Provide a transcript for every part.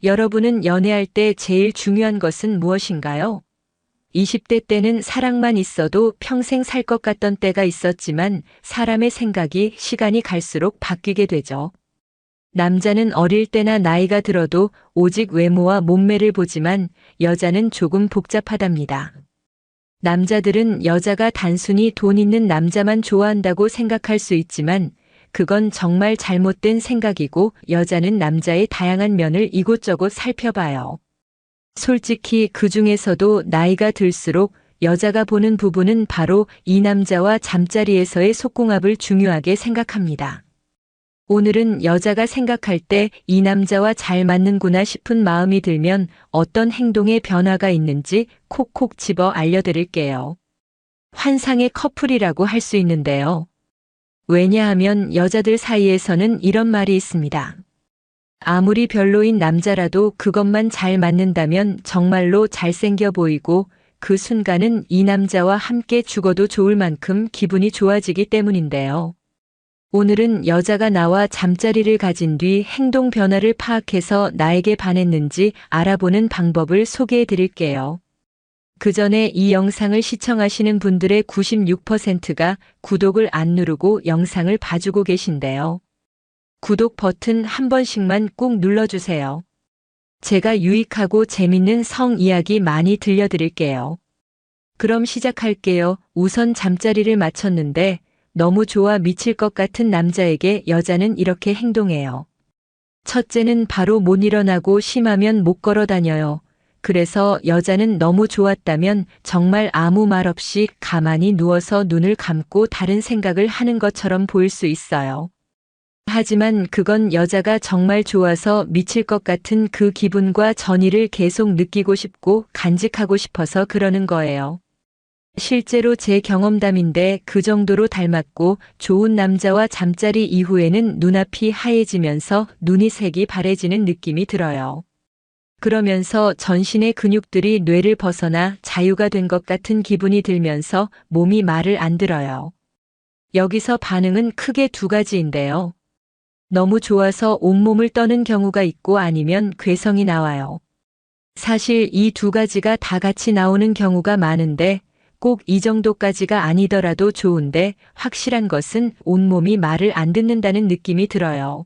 여러분은 연애할 때 제일 중요한 것은 무엇인가요? 20대 때는 사랑만 있어도 평생 살 것 같던 때가 있었지만 사람의 생각이 시간이 갈수록 바뀌게 되죠. 남자는 어릴 때나 나이가 들어도 오직 외모와 몸매를 보지만 여자는 조금 복잡하답니다. 남자들은 여자가 단순히 돈 있는 남자만 좋아한다고 생각할 수 있지만 그건 정말 잘못된 생각이고 여자는 남자의 다양한 면을 이곳저곳 살펴봐요. 솔직히 그 중에서도 나이가 들수록 여자가 보는 부분은 바로 이 남자와 잠자리에서의 속궁합을 중요하게 생각합니다. 오늘은 여자가 생각할 때 이 남자와 잘 맞는구나 싶은 마음이 들면 어떤 행동에 변화가 있는지 콕콕 집어 알려드릴게요. 환상의 커플이라고 할 수 있는데요. 왜냐하면 여자들 사이에서는 이런 말이 있습니다. 아무리 별로인 남자라도 그것만 잘 맞는다면 정말로 잘생겨 보이고 그 순간은 이 남자와 함께 죽어도 좋을 만큼 기분이 좋아지기 때문인데요. 오늘은 여자가 나와 잠자리를 가진 뒤 행동 변화를 파악해서 나에게 반했는지 알아보는 방법을 소개해 드릴게요. 그 전에 이 영상을 시청하시는 분들의 96%가 구독을 안 누르고 영상을 봐주고 계신데요. 구독 버튼 한 번씩만 꾹 눌러주세요. 제가 유익하고 재밌는 성 이야기 많이 들려드릴게요. 그럼 시작할게요. 우선 잠자리를 마쳤는데 너무 좋아 미칠 것 같은 남자에게 여자는 이렇게 행동해요. 첫째는 바로 못 일어나고 심하면 못 걸어 다녀요. 그래서 여자는 너무 좋았다면 정말 아무 말 없이 가만히 누워서 눈을 감고 다른 생각을 하는 것처럼 보일 수 있어요. 하지만 그건 여자가 정말 좋아서 미칠 것 같은 그 기분과 전이를 계속 느끼고 싶고 간직하고 싶어서 그러는 거예요. 실제로 제 경험담인데 그 정도로 닮았고 좋은 남자와 잠자리 이후에는 눈앞이 하얘지면서 눈이 색이 바래지는 느낌이 들어요. 그러면서 전신의 근육들이 뇌를 벗어나 자유가 된 것 같은 기분이 들면서 몸이 말을 안 들어요. 여기서 반응은 크게 두 가지인데요. 너무 좋아서 온몸을 떠는 경우가 있고 아니면 괴성이 나와요. 사실 이 두 가지가 다 같이 나오는 경우가 많은데 꼭 이 정도까지가 아니더라도 좋은데 확실한 것은 온몸이 말을 안 듣는다는 느낌이 들어요.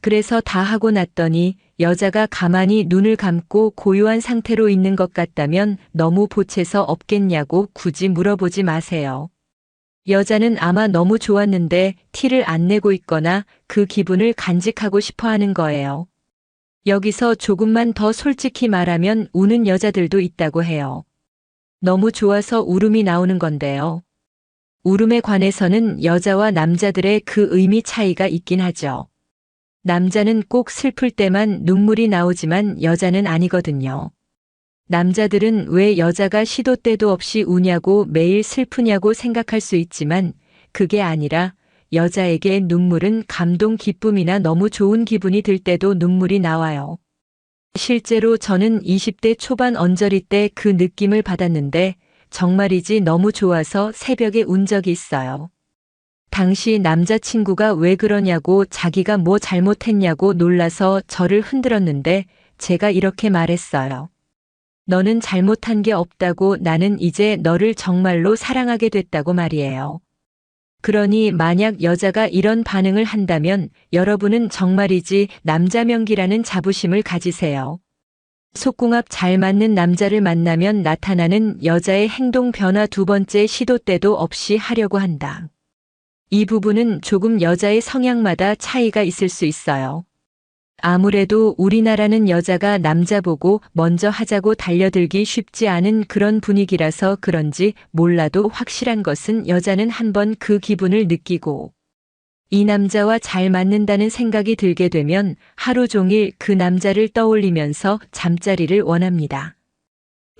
그래서 다 하고 났더니 여자가 가만히 눈을 감고 고요한 상태로 있는 것 같다면 너무 보채서 없겠냐고 굳이 물어보지 마세요. 여자는 아마 너무 좋았는데 티를 안 내고 있거나 그 기분을 간직하고 싶어 하는 거예요. 여기서 조금만 더 솔직히 말하면 우는 여자들도 있다고 해요. 너무 좋아서 울음이 나오는 건데요. 울음에 관해서는 여자와 남자들의 그 의미 차이가 있긴 하죠. 남자는 꼭 슬플 때만 눈물이 나오지만 여자는 아니거든요. 남자들은 왜 여자가 시도 때도 없이 우냐고 매일 슬프냐고 생각할 수 있지만 그게 아니라 여자에게 눈물은 감동, 기쁨이나 너무 좋은 기분이 들 때도 눈물이 나와요. 실제로 저는 20대 초반 언저리 때 그 느낌을 받았는데 정말이지 너무 좋아서 새벽에 운 적이 있어요. 당시 남자친구가 왜 그러냐고 자기가 뭐 잘못했냐고 놀라서 저를 흔들었는데 제가 이렇게 말했어요. 너는 잘못한 게 없다고 나는 이제 너를 정말로 사랑하게 됐다고 말이에요. 그러니 만약 여자가 이런 반응을 한다면 여러분은 정말이지 남자 명기라는 자부심을 가지세요. 속궁합 잘 맞는 남자를 만나면 나타나는 여자의 행동 변화 두 번째 시도 때도 없이 하려고 한다. 이 부분은 조금 여자의 성향마다 차이가 있을 수 있어요. 아무래도 우리나라는 여자가 남자 보고 먼저 하자고 달려들기 쉽지 않은 그런 분위기라서 그런지 몰라도 확실한 것은 여자는 한번 그 기분을 느끼고 이 남자와 잘 맞는다는 생각이 들게 되면 하루 종일 그 남자를 떠올리면서 잠자리를 원합니다.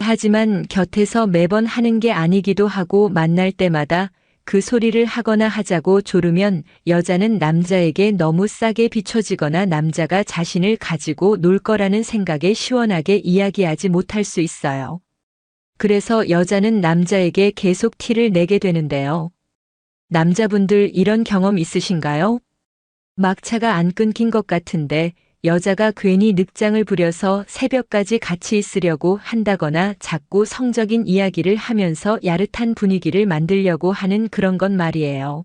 하지만 곁에서 매번 하는 게 아니기도 하고 만날 때마다 그 소리를 하거나 하자고 조르면 여자는 남자에게 너무 싸게 비춰지거나 남자가 자신을 가지고 놀 거라는 생각에 시원하게 이야기하지 못할 수 있어요. 그래서 여자는 남자에게 계속 티를 내게 되는데요. 남자분들 이런 경험 있으신가요? 막차가 안 끊긴 것 같은데 여자가 괜히 늑장을 부려서 새벽까지 같이 있으려고 한다거나 자꾸 성적인 이야기를 하면서 야릇한 분위기를 만들려고 하는 그런 건 말이에요.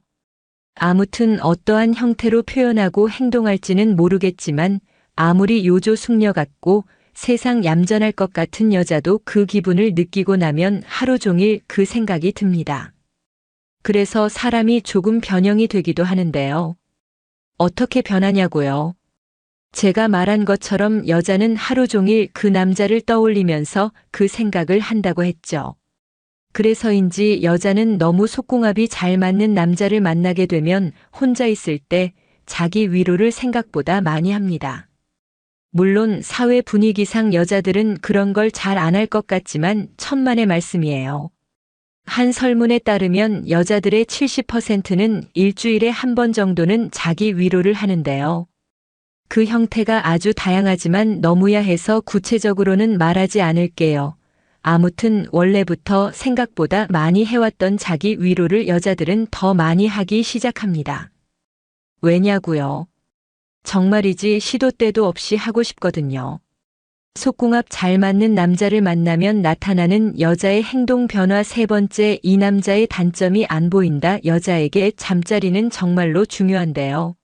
아무튼 어떠한 형태로 표현하고 행동할지는 모르겠지만 아무리 요조 숙녀 같고 세상 얌전할 것 같은 여자도 그 기분을 느끼고 나면 하루 종일 그 생각이 듭니다. 그래서 사람이 조금 변형이 되기도 하는데요. 어떻게 변하냐고요? 제가 말한 것처럼 여자는 하루 종일 그 남자를 떠올리면서 그 생각을 한다고 했죠. 그래서인지 여자는 너무 속궁합이 잘 맞는 남자를 만나게 되면 혼자 있을 때 자기 위로를 생각보다 많이 합니다. 물론 사회 분위기상 여자들은 그런 걸 잘 안 할 것 같지만 천만의 말씀이에요. 한 설문에 따르면 여자들의 70%는 일주일에 한 번 정도는 자기 위로를 하는데요. 그 형태가 아주 다양하지만 너무야 해서 구체적으로는 말하지 않을게요. 아무튼 원래부터 생각보다 많이 해왔던 자기 위로를 여자들은 더 많이 하기 시작합니다. 왜냐고요? 정말이지 시도 때도 없이 하고 싶거든요. 속궁합 잘 맞는 남자를 만나면 나타나는 여자의 행동 변화. 세 번째, 이 남자의 단점이 안 보인다. 여자에게 잠자리는 정말로 중요한데요.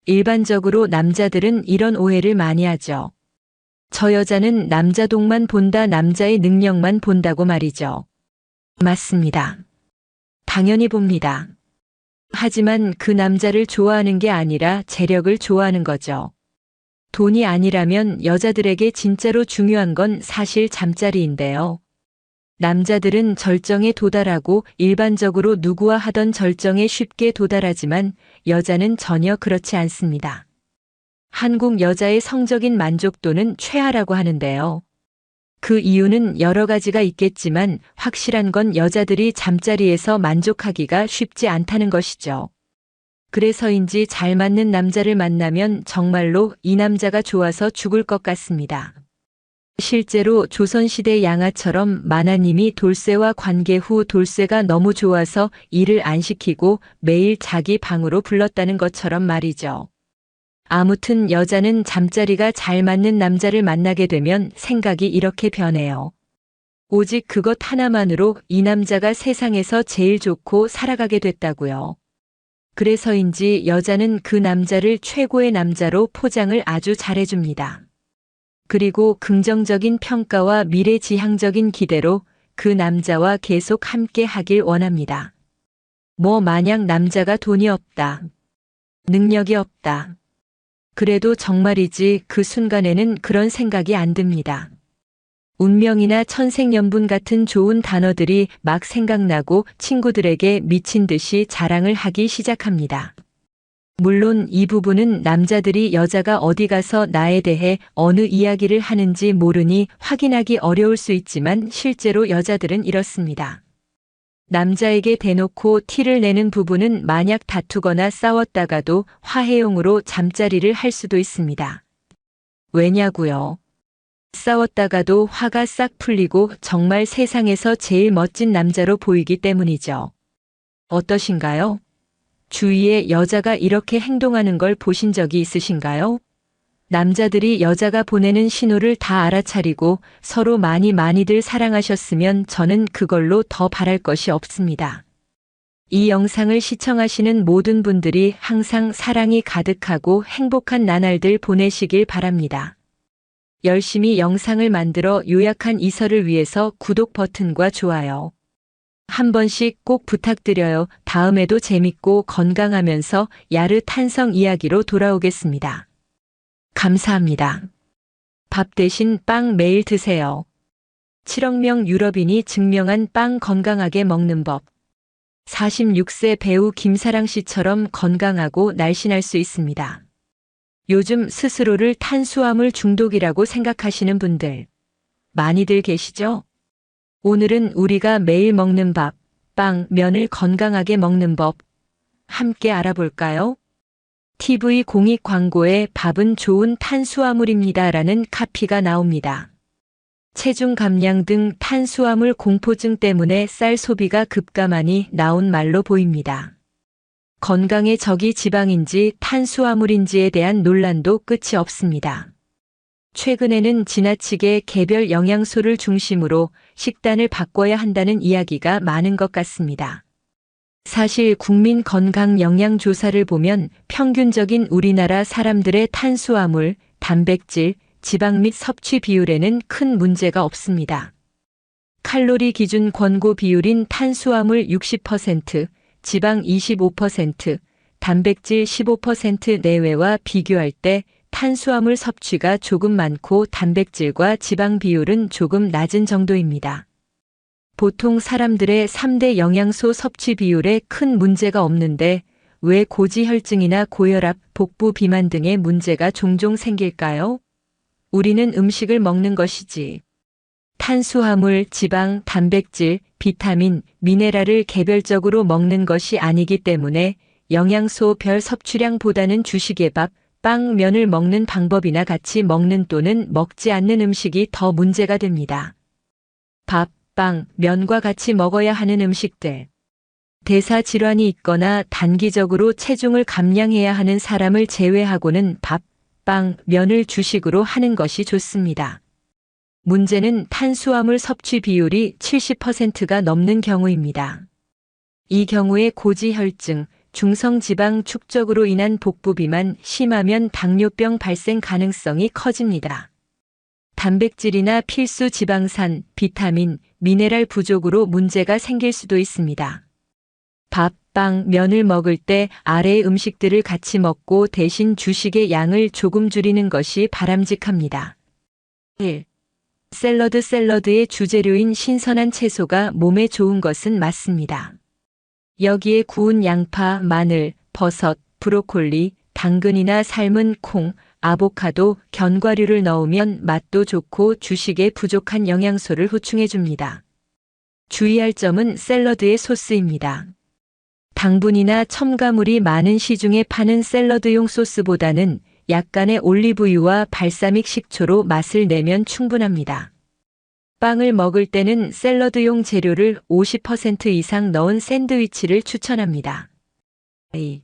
일반적으로 남자들은 이런 오해를 많이 하죠. 저 여자는 남자동만 본다, 남자의 능력만 본다고 말이죠. 맞습니다. 당연히 봅니다. 하지만 그 남자를 좋아하는 게 아니라 재력을 좋아하는 거죠. 돈이 아니라면 여자들에게 진짜로 중요한 건 사실 잠자리인데요. 남자들은 절정에 도달하고 일반적으로 누구와 하던 절정에 쉽게 도달하지만 여자는 전혀 그렇지 않습니다. 한국 여자의 성적인 만족도는 최하라고 하는데요. 그 이유는 여러 가지가 있겠지만 확실한 건 여자들이 잠자리에서 만족하기가 쉽지 않다는 것이죠. 그래서인지 잘 맞는 남자를 만나면 정말로 이 남자가 좋아서 죽을 것 같습니다. 실제로 조선시대 양아처럼 만화님이 돌쇠와 관계 후 돌쇠가 너무 좋아서 일을 안 시키고 매일 자기 방으로 불렀다는 것처럼 말이죠. 아무튼 여자는 잠자리가 잘 맞는 남자를 만나게 되면 생각이 이렇게 변해요. 오직 그것 하나만으로 이 남자가 세상에서 제일 좋고 살아가게 됐다고요. 그래서인지 여자는 그 남자를 최고의 남자로 포장을 아주 잘해줍니다. 그리고 긍정적인 평가와 미래지향적인 기대로 그 남자와 계속 함께 하길 원합니다. 뭐 마냥 남자가 돈이 없다, 능력이 없다. 그래도 정말이지 그 순간에는 그런 생각이 안 듭니다. 운명이나 천생연분 같은 좋은 단어들이 막 생각나고 친구들에게 미친 듯이 자랑을 하기 시작합니다. 물론 이 부분은 남자들이 여자가 어디 가서 나에 대해 어느 이야기를 하는지 모르니 확인하기 어려울 수 있지만 실제로 여자들은 이렇습니다. 남자에게 대놓고 티를 내는 부분은 만약 다투거나 싸웠다가도 화해용으로 잠자리를 할 수도 있습니다. 왜냐고요? 싸웠다가도 화가 싹 풀리고 정말 세상에서 제일 멋진 남자로 보이기 때문이죠. 어떠신가요? 주위에 여자가 이렇게 행동하는 걸 보신 적이 있으신가요? 남자들이 여자가 보내는 신호를 다 알아차리고 서로 많이들 사랑하셨으면 저는 그걸로 더 바랄 것이 없습니다. 이 영상을 시청하시는 모든 분들이 항상 사랑이 가득하고 행복한 나날들 보내시길 바랍니다. 열심히 영상을 만들어 요약한 이서를 위해서 구독 버튼과 좋아요 한 번씩 꼭 부탁드려요. 다음에도 재밌고 건강하면서 야릇한성 이야기로 돌아오겠습니다. 감사합니다. 밥 대신 빵 매일 드세요. 7억 명 유럽인이 증명한 빵 건강하게 먹는 법. 46세 배우 김사랑 씨처럼 건강하고 날씬할 수 있습니다. 요즘 스스로를 탄수화물 중독이라고 생각하시는 분들 많이들 계시죠? 오늘은 우리가 매일 먹는 밥, 빵, 면을 건강하게 먹는 법 함께 알아볼까요? TV 공익 광고에 밥은 좋은 탄수화물입니다 라는 카피가 나옵니다. 체중 감량 등 탄수화물 공포증 때문에 쌀 소비가 급감하니 나온 말로 보입니다. 건강에 적이 지방인지 탄수화물인지에 대한 논란도 끝이 없습니다. 최근에는 지나치게 개별 영양소를 중심으로 식단을 바꿔야 한다는 이야기가 많은 것 같습니다. 사실 국민 건강 영양 조사를 보면 평균적인 우리나라 사람들의 탄수화물, 단백질, 지방 및 섭취 비율에는 큰 문제가 없습니다. 칼로리 기준 권고 비율인 탄수화물 60%, 지방 25%, 단백질 15% 내외와 비교할 때 탄수화물 섭취가 조금 많고 단백질과 지방 비율은 조금 낮은 정도입니다. 보통 사람들의 3대 영양소 섭취 비율에 큰 문제가 없는데 왜 고지혈증이나 고혈압, 복부 비만 등의 문제가 종종 생길까요? 우리는 음식을 먹는 것이지. 탄수화물, 지방, 단백질, 비타민, 미네랄을 개별적으로 먹는 것이 아니기 때문에 영양소 별 섭취량보다는 주식의 밥, 빵, 면을 먹는 방법이나 같이 먹는 또는 먹지 않는 음식이 더 문제가 됩니다. 밥, 빵, 면과 같이 먹어야 하는 음식들. 대사 질환이 있거나 단기적으로 체중을 감량해야 하는 사람을 제외하고는 밥, 빵, 면을 주식으로 하는 것이 좋습니다. 문제는 탄수화물 섭취 비율이 70%가 넘는 경우입니다. 이 경우에 고지혈증, 중성지방 축적으로 인한 복부 비만, 심하면 당뇨병 발생 가능성이 커집니다. 단백질이나 필수 지방산, 비타민, 미네랄 부족으로 문제가 생길 수도 있습니다. 밥, 빵, 면을 먹을 때 아래의 음식들을 같이 먹고 대신 주식의 양을 조금 줄이는 것이 바람직합니다. 1. 샐러드의 주재료인 신선한 채소가 몸에 좋은 것은 맞습니다. 여기에 구운 양파, 마늘, 버섯, 브로콜리, 당근이나 삶은 콩, 아보카도, 견과류를 넣으면 맛도 좋고 주식에 부족한 영양소를 보충해줍니다. 주의할 점은 샐러드의 소스입니다. 당분이나 첨가물이 많은 시중에 파는 샐러드용 소스보다는 약간의 올리브유와 발사믹 식초로 맛을 내면 충분합니다. 빵을 먹을 때는 샐러드용 재료를 50% 이상 넣은 샌드위치를 추천합니다. 2.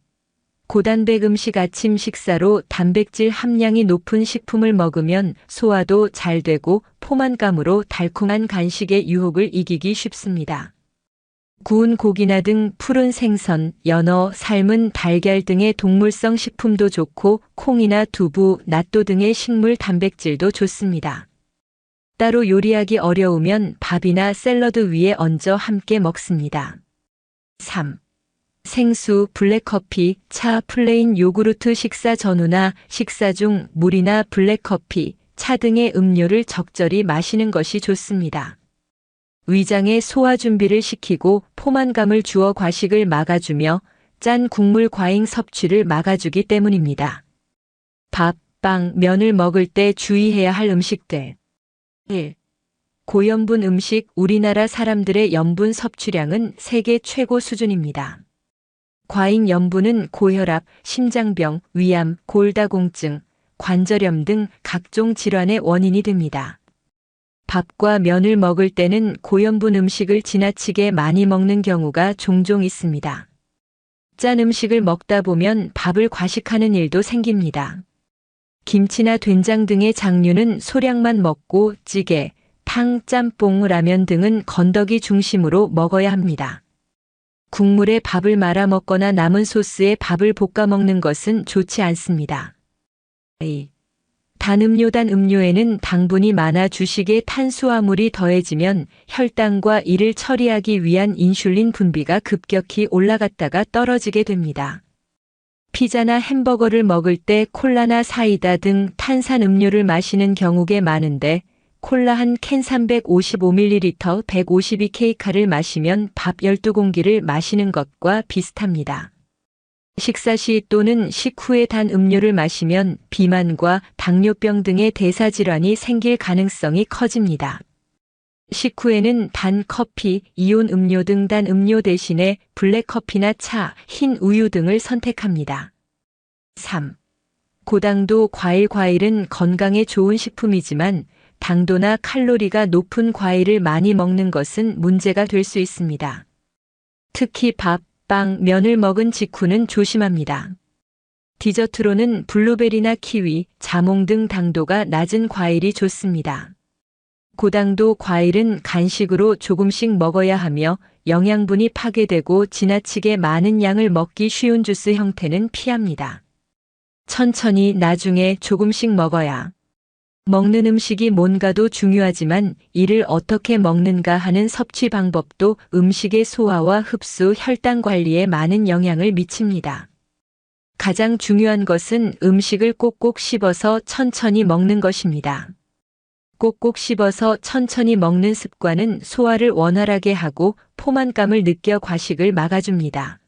고단백 음식 아침 식사로 단백질 함량이 높은 식품을 먹으면 소화도 잘 되고 포만감으로 달콤한 간식의 유혹을 이기기 쉽습니다. 구운 고기나 등 푸른 생선, 연어, 삶은 달걀 등의 동물성 식품도 좋고 콩이나 두부, 낫또 등의 식물 단백질도 좋습니다. 따로 요리하기 어려우면 밥이나 샐러드 위에 얹어 함께 먹습니다. 3. 생수, 블랙커피, 차, 플레인 요구르트 식사 전후나 식사 중 물이나 블랙커피, 차 등의 음료를 적절히 마시는 것이 좋습니다. 위장의 소화 준비를 시키고 포만감을 주어 과식을 막아주며 짠 국물 과잉 섭취를 막아주기 때문입니다. 밥, 빵, 면을 먹을 때 주의해야 할 음식들. 1. 고염분 음식. 우리나라 사람들의 염분 섭취량은 세계 최고 수준입니다. 과잉 염분은 고혈압, 심장병, 위암, 골다공증, 관절염 등 각종 질환의 원인이 됩니다. 밥과 면을 먹을 때는 고염분 음식을 지나치게 많이 먹는 경우가 종종 있습니다. 짠 음식을 먹다 보면 밥을 과식하는 일도 생깁니다. 김치나 된장 등의 장류는 소량만 먹고 찌개, 탕, 짬뽕, 라면 등은 건더기 중심으로 먹어야 합니다. 국물에 밥을 말아 먹거나 남은 소스에 밥을 볶아 먹는 것은 좋지 않습니다. 2. 단 음료에는 당분이 많아 주식에 탄수화물이 더해지면 혈당과 이를 처리하기 위한 인슐린 분비가 급격히 올라갔다가 떨어지게 됩니다. 피자나 햄버거를 먹을 때 콜라나 사이다 등 탄산 음료를 마시는 경우가 많은데 콜라 한 캔 355ml 152kcal를 마시면 밥 12공기를 마시는 것과 비슷합니다. 식사 시 또는 식후에 단 음료를 마시면 비만과 당뇨병 등의 대사질환이 생길 가능성이 커집니다. 식후에는 단 커피, 이온 음료 등 단 음료 대신에 블랙커피나 차, 흰 우유 등을 선택합니다. 3. 고당도 과일은 건강에 좋은 식품이지만 당도나 칼로리가 높은 과일을 많이 먹는 것은 문제가 될 수 있습니다. 특히 밥, 빵, 면을 먹은 직후는 조심합니다. 디저트로는 블루베리나 키위, 자몽 등 당도가 낮은 과일이 좋습니다. 고당도 과일은 간식으로 조금씩 먹어야 하며 영양분이 파괴되고 지나치게 많은 양을 먹기 쉬운 주스 형태는 피합니다. 천천히 나중에 조금씩 먹어야. 먹는 음식이 뭔가도 중요하지만 이를 어떻게 먹는가 하는 섭취 방법도 음식의 소화와 흡수, 혈당 관리에 많은 영향을 미칩니다. 가장 중요한 것은 음식을 꼭꼭 씹어서 천천히 먹는 것입니다. 꼭꼭 씹어서 천천히 먹는 습관은 소화를 원활하게 하고 포만감을 느껴 과식을 막아줍니다.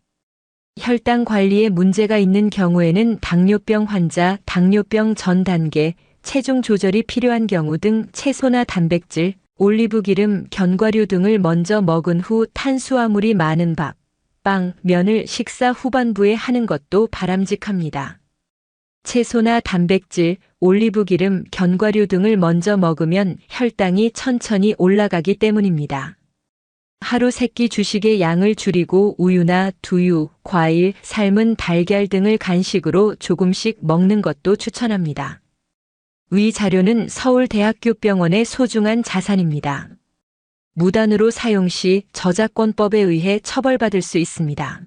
혈당 관리에 문제가 있는 경우에는 당뇨병 환자, 당뇨병 전 단계, 체중 조절이 필요한 경우 등 채소나 단백질, 올리브 기름, 견과류 등을 먼저 먹은 후 탄수화물이 많은 밥, 빵, 면을 식사 후반부에 하는 것도 바람직합니다. 채소나 단백질, 올리브 기름, 견과류 등을 먼저 먹으면 혈당이 천천히 올라가기 때문입니다. 하루 3끼 주식의 양을 줄이고 우유나 두유, 과일, 삶은 달걀 등을 간식으로 조금씩 먹는 것도 추천합니다. 위 자료는 서울대학교병원의 소중한 자산입니다. 무단으로 사용 시 저작권법에 의해 처벌받을 수 있습니다.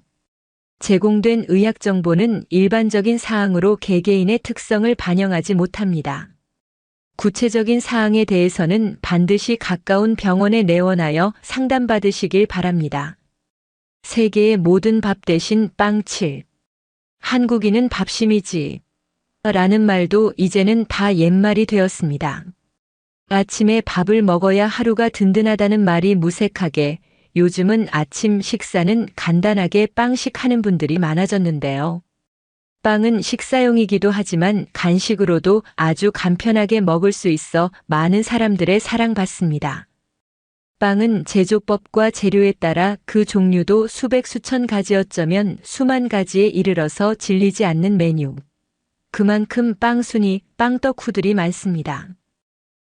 제공된 의학 정보는 일반적인 사항으로 개개인의 특성을 반영하지 못합니다. 구체적인 사항에 대해서는 반드시 가까운 병원에 내원하여 상담받으시길 바랍니다. 세계의 모든 밥 대신 빵 7. 한국인은 밥심이지. 라는 말도 이제는 다 옛말이 되었습니다. 아침에 밥을 먹어야 하루가 든든하다는 말이 무색하게 요즘은 아침 식사는 간단하게 빵식 하는 분들이 많아졌는데요. 빵은 식사용이기도 하지만 간식으로도 아주 간편하게 먹을 수 있어 많은 사람들의 사랑받습니다. 빵은 제조법과 재료에 따라 그 종류도 수백 수천 가지 어쩌면 수만 가지에 이르러서 질리지 않는 메뉴. 그만큼 빵순이, 빵덕후들이 많습니다.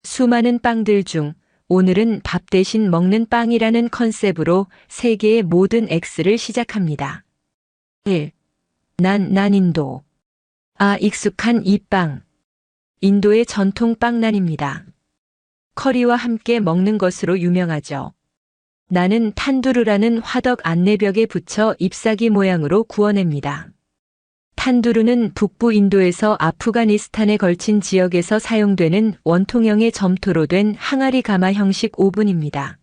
수많은 빵들 중 오늘은 밥 대신 먹는 빵이라는 컨셉으로 세계의 모든 X를 시작합니다. 1. 난 인도. 익숙한 이 빵. 인도의 전통 빵난입니다. 커리와 함께 먹는 것으로 유명하죠. 나는 탄두르라는 화덕 안내벽에 붙여 잎사귀 모양으로 구워냅니다. 탄두르는 북부 인도에서 아프가니스탄에 걸친 지역에서 사용되는 원통형의 점토로 된 항아리 가마 형식 오븐입니다.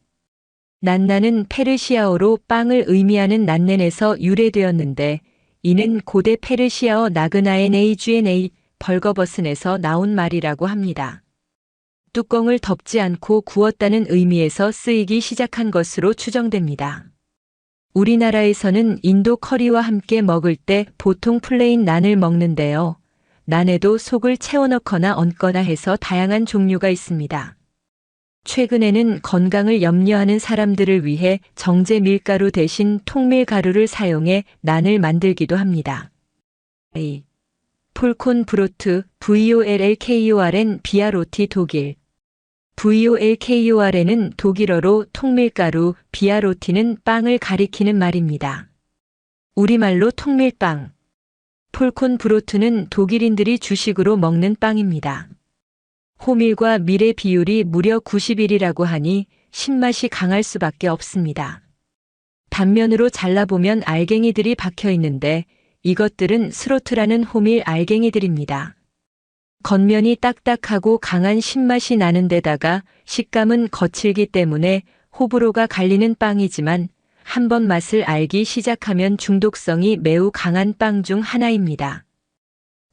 난나는 페르시아어로 빵을 의미하는 난넨에서 유래되었는데 이는 고대 페르시아어 나그나엔에이쥐엔에이 벌거벗은에서 나온 말이라고 합니다. 뚜껑을 덮지 않고 구웠다는 의미에서 쓰이기 시작한 것으로 추정됩니다. 우리나라에서는 인도 커리와 함께 먹을 때 보통 플레인 난을 먹는데요. 난에도 속을 채워 넣거나 얹거나 해서 다양한 종류가 있습니다. 최근에는 건강을 염려하는 사람들을 위해 정제 밀가루 대신 통밀가루를 사용해 난을 만들기도 합니다. 폴콘 브로트, VOLLKORN 비아로티 독일. VOLKORN은 독일어로 통밀가루, 비아로티는 빵을 가리키는 말입니다. 우리말로 통밀빵. 폴콘 브로트는 독일인들이 주식으로 먹는 빵입니다. 호밀과 밀의 비율이 무려 91이라고 하니 신맛이 강할 수밖에 없습니다. 단면으로 잘라보면 알갱이들이 박혀 있는데 이것들은 스로트라는 호밀 알갱이들입니다. 겉면이 딱딱하고 강한 신맛이 나는 데다가 식감은 거칠기 때문에 호불호가 갈리는 빵이지만 한번 맛을 알기 시작하면 중독성이 매우 강한 빵 중 하나입니다.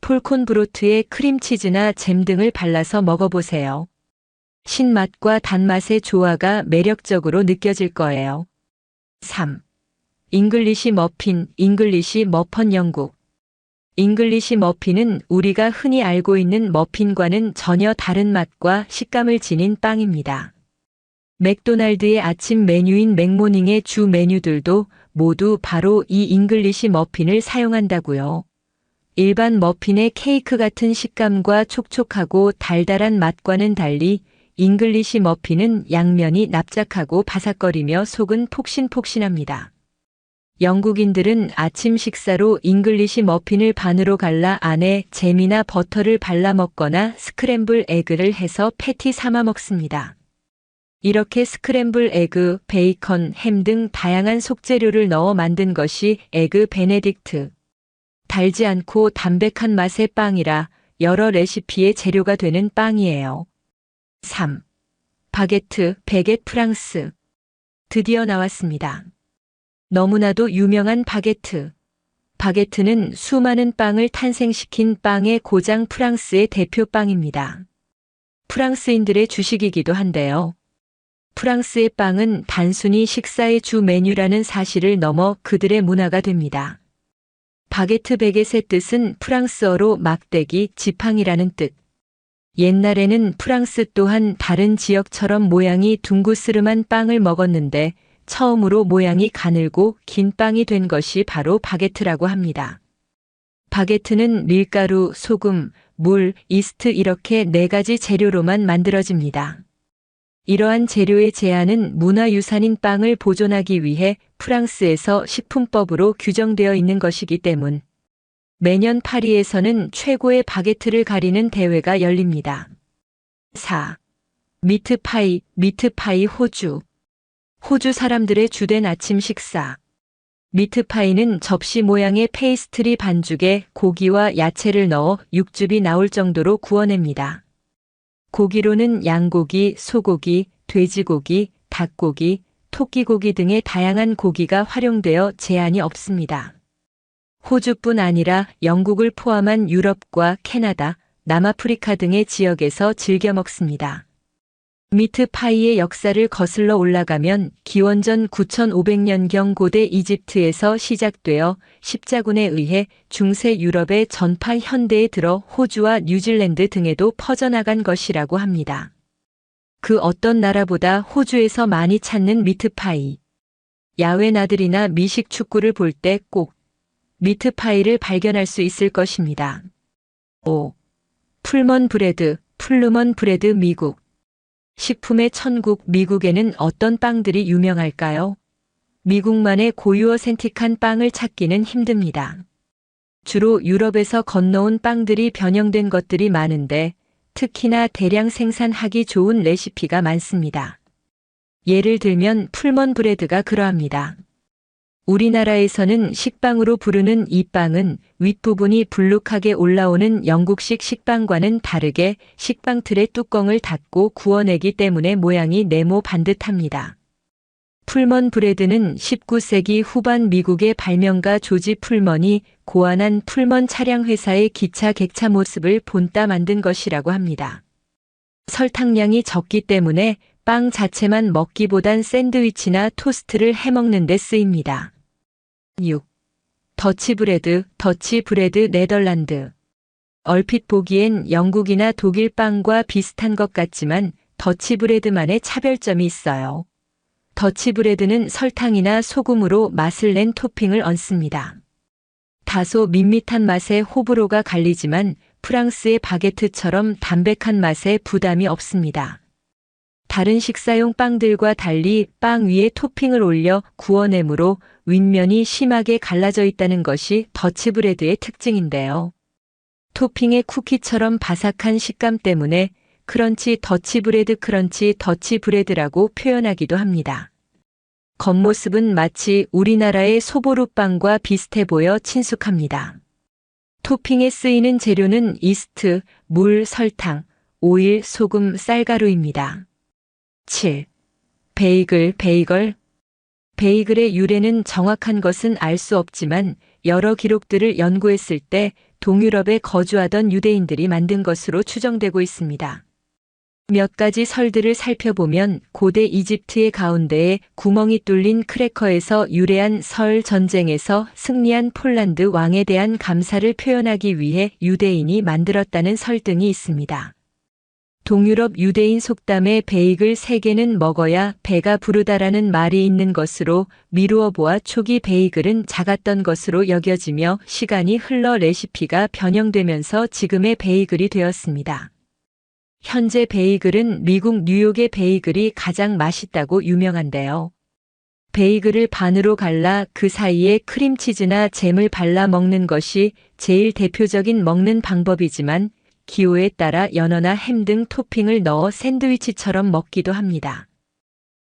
폴콘 브로트에 크림치즈나 잼 등을 발라서 먹어보세요. 신맛과 단맛의 조화가 매력적으로 느껴질 거예요. 3. 잉글리시 머핀, 잉글리시 머펀 영국. 잉글리시 머핀은 우리가 흔히 알고 있는 머핀과는 전혀 다른 맛과 식감을 지닌 빵입니다. 맥도날드의 아침 메뉴인 맥모닝의 주 메뉴들도 모두 바로 이 잉글리시 머핀을 사용한다고요. 일반 머핀의 케이크 같은 식감과 촉촉하고 달달한 맛과는 달리 잉글리시 머핀은 양면이 납작하고 바삭거리며 속은 폭신폭신합니다. 영국인들은 아침 식사로 잉글리시 머핀을 반으로 갈라 안에 잼이나 버터를 발라 먹거나 스크램블 에그를 해서 패티 삼아 먹습니다. 이렇게 스크램블 에그, 베이컨, 햄 등 다양한 속재료를 넣어 만든 것이 에그 베네딕트. 달지 않고 담백한 맛의 빵이라 여러 레시피의 재료가 되는 빵이에요. 3. 바게트, 베겟 프랑스. 드디어 나왔습니다. 너무나도 유명한 바게트. 바게트는 수많은 빵을 탄생시킨 빵의 고장 프랑스의 대표 빵입니다. 프랑스인들의 주식이기도 한데요. 프랑스의 빵은 단순히 식사의 주 메뉴라는 사실을 넘어 그들의 문화가 됩니다. 바게트 베겟의 뜻은 프랑스어로 막대기, 지팡이라는 뜻. 옛날에는 프랑스 또한 다른 지역처럼 모양이 둥그스름한 빵을 먹었는데 처음으로 모양이 가늘고 긴 빵이 된 것이 바로 바게트라고 합니다. 바게트는 밀가루, 소금, 물, 이스트 이렇게 4가지 재료로만 만들어집니다. 이러한 재료의 제한은 문화유산인 빵을 보존하기 위해 프랑스에서 식품법으로 규정되어 있는 것이기 때문 매년 파리에서는 최고의 바게트를 가리는 대회가 열립니다. 4. 미트파이, 미트파이 호주. 호주 사람들의 주된 아침 식사. 미트파이는 접시 모양의 페이스트리 반죽에 고기와 야채를 넣어 육즙이 나올 정도로 구워냅니다. 고기로는 양고기, 소고기, 돼지고기, 닭고기, 토끼고기 등의 다양한 고기가 활용되어 제한이 없습니다. 호주뿐 아니라 영국을 포함한 유럽과 캐나다, 남아프리카 등의 지역에서 즐겨 먹습니다. 미트파이의 역사를 거슬러 올라가면 기원전 9500년경 고대 이집트에서 시작되어 십자군에 의해 중세 유럽의 전파 현대에 들어 호주와 뉴질랜드 등에도 퍼져나간 것이라고 합니다. 그 어떤 나라보다 호주에서 많이 찾는 미트파이. 야외 나들이나 미식 축구를 볼 때 꼭 미트파이를 발견할 수 있을 것입니다. 5. 풀먼 브레드, 플루먼 브레드 미국. 식품의 천국 미국에는 어떤 빵들이 유명할까요? 미국만의 고유 어센틱한 빵을 찾기는 힘듭니다. 주로 유럽에서 건너온 빵들이 변형된 것들이 많은데 특히나 대량 생산하기 좋은 레시피가 많습니다. 예를 들면 풀먼 브레드가 그러합니다. 우리나라에서는 식빵으로 부르는 이 빵은 윗부분이 불룩하게 올라오는 영국식 식빵과는 다르게 식빵 틀의 뚜껑을 닫고 구워내기 때문에 모양이 네모 반듯합니다. 풀먼 브레드는 19세기 후반 미국의 발명가 조지 풀먼이 고안한 풀먼 차량 회사의 기차 객차 모습을 본따 만든 것이라고 합니다. 설탕량이 적기 때문에 빵 자체만 먹기보단 샌드위치나 토스트를 해먹는 데 쓰입니다. 6. 더치브레드, 더치브레드 네덜란드. 얼핏 보기엔 영국이나 독일 빵과 비슷한 것 같지만 더치브레드만의 차별점이 있어요. 더치브레드는 설탕이나 소금으로 맛을 낸 토핑을 얹습니다. 다소 밋밋한 맛에 호불호가 갈리지만 프랑스의 바게트처럼 담백한 맛에 부담이 없습니다. 다른 식사용 빵들과 달리 빵 위에 토핑을 올려 구워내므로 윗면이 심하게 갈라져 있다는 것이 더치브레드의 특징인데요. 토핑의 쿠키처럼 바삭한 식감 때문에 크런치 더치브레드 크런치 더치브레드라고 표현하기도 합니다. 겉모습은 마치 우리나라의 소보루빵과 비슷해 보여 친숙합니다. 토핑에 쓰이는 재료는 이스트, 물, 설탕, 오일, 소금, 쌀가루입니다. 7. 베이글, 베이글. 베이글의 유래는 정확한 것은 알 수 없지만 여러 기록들을 연구했을 때 동유럽에 거주하던 유대인들이 만든 것으로 추정되고 있습니다. 몇 가지 설들을 살펴보면 고대 이집트의 가운데에 구멍이 뚫린 크래커에서 유래한 설 전쟁에서 승리한 폴란드 왕에 대한 감사를 표현하기 위해 유대인이 만들었다는 설 등이 있습니다. 동유럽 유대인 속담에 베이글 3개는 먹어야 배가 부르다라는 말이 있는 것으로 미루어 보아 초기 베이글은 작았던 것으로 여겨지며 시간이 흘러 레시피가 변형되면서 지금의 베이글이 되었습니다. 현재 베이글은 미국 뉴욕의 베이글이 가장 맛있다고 유명한데요. 베이글을 반으로 갈라 그 사이에 크림치즈나 잼을 발라 먹는 것이 제일 대표적인 먹는 방법이지만 기호에 따라 연어나 햄 등 토핑을 넣어 샌드위치처럼 먹기도 합니다.